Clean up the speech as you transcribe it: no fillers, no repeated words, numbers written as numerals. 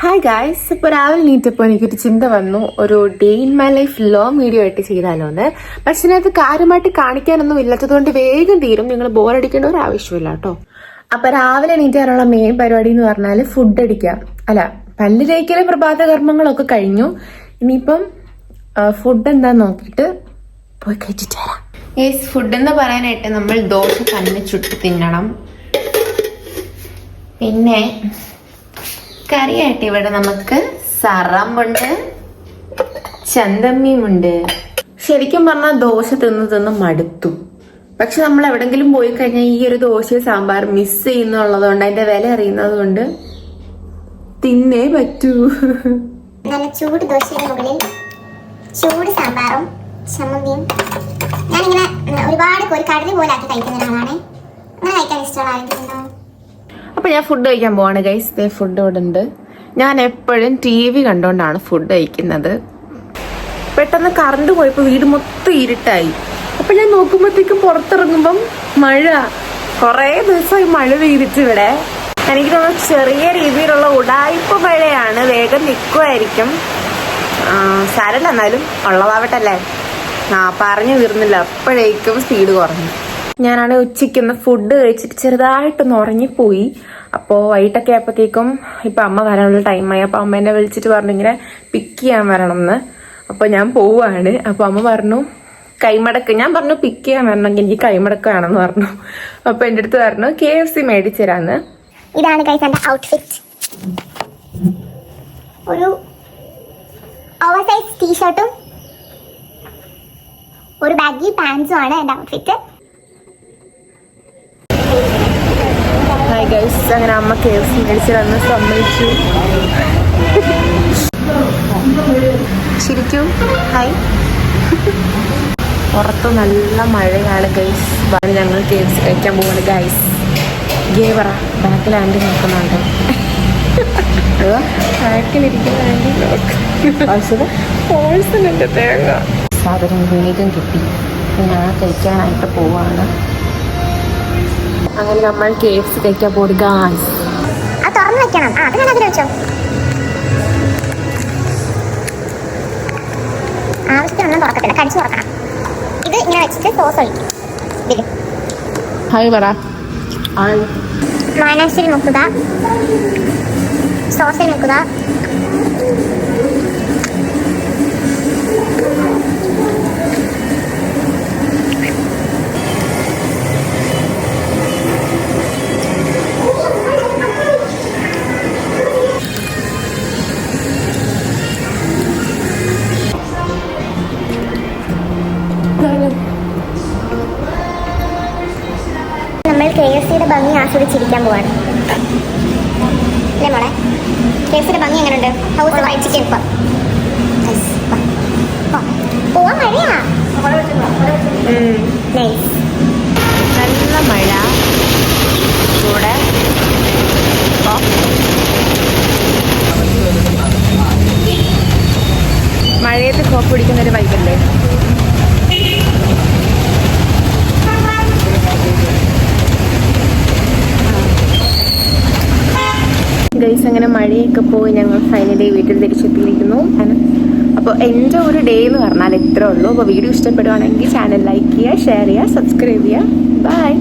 Hi guys, ഇപ്പോൾ രാവിലെ നീറ്റപ്പോൾ എനിക്കൊരു ചിന്ത വന്നു, ഒരു day in my life long video ആയിട്ട് ചെയ്താലോ എന്ന്. പക്ഷെ ഇതിനകത്ത് കാര്യമായിട്ട് കാണിക്കാനൊന്നും ഇല്ലാത്തതുകൊണ്ട് വേഗം തീരും, നിങ്ങൾ ബോറടിക്കേണ്ട ഒരു ആവശ്യമില്ല കേട്ടോ. അപ്പൊ രാവിലെ നീറ്റാനുള്ള മെയിൻ പരിപാടി എന്ന് പറഞ്ഞാൽ ഫുഡ് അടിക്കാം. അല്ല, പല്ല് തേക്കലും പ്രഭാത കർമ്മങ്ങളൊക്കെ കഴിഞ്ഞു. ഇനിയിപ്പം ഫുഡ് എന്താന്ന് നോക്കിയിട്ട് പോയി കഴിച്ചിട്ട് വരാം. ഫുഡ് എന്ന് പറയാനായിട്ട് നമ്മൾ ദോശ തന്നെ ചുട്ട് തിന്നണം. പിന്നെ കറിയായിട്ട് ഇവിടെ നമുക്ക് സറമ്പുണ്ട്, ചന്തമ്മിയുമുണ്ട്. ശരിക്കും പറഞ്ഞാൽ ദോശ തിന്ന് മടുത്തു. പക്ഷെ നമ്മൾ എവിടെങ്കിലും പോയി കഴിഞ്ഞാൽ ഈ ഒരു ദോശ സാമ്പാർ മിസ് ചെയ്യുന്നുള്ളതുകൊണ്ട്, അതിന്റെ വില അറിയുന്നത് കൊണ്ട് തിന്നേ പറ്റൂ. നല്ല ചൂട് ദോശയുടെ മുകളിൽ ചൂട് സാമ്പാറും ചമ്മന്തിയും. ഞാനിങ്ങനെ ഒരുപാട് ഒരു കടല് പോലെ ആക്കി കഴിക്കുന്ന ഒരാളാണ്. അങ്ങനെ കഴിക്കാൻ ഇഷ്ടമുള്ള ആരെങ്കിലും? അപ്പൊ ഞാൻ ഫുഡ് കഴിക്കാൻ പോവാണ് ഗൈസ്. ഫുഡ് ഇവിടെ ഉണ്ട്. ഞാൻ എപ്പോഴും TV കണ്ടോണ്ടാണ് ഫുഡ് കഴിക്കുന്നത്. പെട്ടെന്ന് കറണ്ട് പോയപ്പോ വീട് മൊത്തം ഇരുട്ടായി. അപ്പൊ ഞാൻ നോക്കുമ്പോഴത്തേക്കും പുറത്തിറങ്ങുമ്പം മഴ. കുറെ ദിവസമായി മഴ പെയ്തിട്ട് ഇവിടെ. എനിക്ക് തോന്നുന്നു ചെറിയ രീതിയിലുള്ള ഉടായ്പ മഴയാണ്, വേഗം നിൽക്കുമായിരിക്കും. സാരല്ല, എന്നാലും ഉള്ളതാവട്ടല്ലേ. പറഞ്ഞു തീർന്നില്ല, അപ്പോഴേക്കും സ്പീഡ് കുറഞ്ഞു. ഞാനാണ് ഉച്ചയ്ക്കൊന്ന് ഫുഡ് കഴിച്ചിട്ട് ചെറുതായിട്ടൊന്ന് ഉറങ്ങിപ്പോയി. അപ്പോൾ വൈകിട്ടൊക്കെ ആയപ്പോഴത്തേക്കും ഇപ്പം അമ്മ വരാനുള്ള ടൈമായി. അപ്പോൾ അമ്മ എന്നെ വിളിച്ചിട്ട് പറഞ്ഞു ഇങ്ങനെ പിക്ക് ചെയ്യാൻ വരണം എന്ന്. അപ്പോൾ ഞാൻ പോവാണ്. അപ്പോൾ അമ്മ പറഞ്ഞു കൈമടക്ക്. ഞാൻ പറഞ്ഞു പിക്ക് ചെയ്യാൻ വരണമെങ്കിൽ എനിക്ക് കൈമടക്ക് വേണമെന്ന് പറഞ്ഞു. അപ്പോൾ എൻ്റെ അടുത്ത് പറഞ്ഞു KFC മേടിച്ചു തരാന്ന്. ഇതാണ് ഗൈസ് എൻ്റെ ഔട്ട്ഫിറ്റ്. ഒരു ഓവർ സൈസ് ടീഷർട്ടും ഒരു ബാഗി പാൻസും ആണ് എൻ്റെ ഔട്ട്ഫിറ്റ്. ഹായ് ഗൈസ്, അങ്ങനെ അമ്മ KFC മേടിച്ച് തന്ന് സമ്മതിച്ചു. ശരിക്കും ഹായ്. പുറത്ത് നല്ല മഴയാണ് ഗൈസ്. ഞങ്ങൾ KFC കഴിക്കാൻ പോകുന്നത് ഗൈസ്. ഗേവറ ബാക്കിൽ ആൻറ്റി നോക്കുന്നുണ്ട്. ബാക്കിലിരിക്കുന്ന ആൻറ്റി നോക്കുന്നുണ്ട്. തേങ്ങ സാധനം വേഗം കിട്ടി. ഞാൻ കഴിക്കാനായിട്ട് പോവാണ്. അങ്ങനെ നമ്മൾ KFC കഴിക്കാൻ പോകുക. തുറന്നു വെക്കണം. അത് ഞാൻ അതിൽ വെച്ചോ. ആവശ്യത്തിനൊന്നും തുറക്കത്തില്ല, കടിച്ചു തുറക്കണം. ഇത് ഇങ്ങനെ വെച്ചിട്ട് സോസ് ഒഴിക്കും. ഇതിൽ ഹായ് പറ. മയണൈസിൽ മുക്കുക, സോസിൽ മുക്കുക. നമ്മൾ KFCയുടെ ഭംഗി ആസ്വദിച്ചിരിക്കാൻ പോവാണ് അല്ലേ മോളെ? KFCയുടെ ഭംഗി എങ്ങനെയുണ്ട്? House fried chicken. പോവാൻ മഴയാ. നല്ല മഴ കൂടെ. മഴയത്ത് കോപ്പ് പിടിക്കുന്നൊരു വൈബല്ലേ. ഗൈസ്, അങ്ങനെ മഴയൊക്കെ പോയി ഞങ്ങൾ ഫൈനലി വീട്ടിൽ തിരിച്ചെത്തിയിരിക്കുന്നു. അപ്പോൾ എൻ്റെ ഒരു ഡേ എന്ന് പറഞ്ഞാൽ ഇത്രേ ഉള്ളൂ. അപ്പോൾ വീഡിയോ ഇഷ്ടപ്പെടുവാണെങ്കിൽ ചാനൽ ലൈക്ക് ചെയ്യുക, ഷെയർ ചെയ്യുക, സബ്സ്ക്രൈബ് ചെയ്യുക. ബൈ.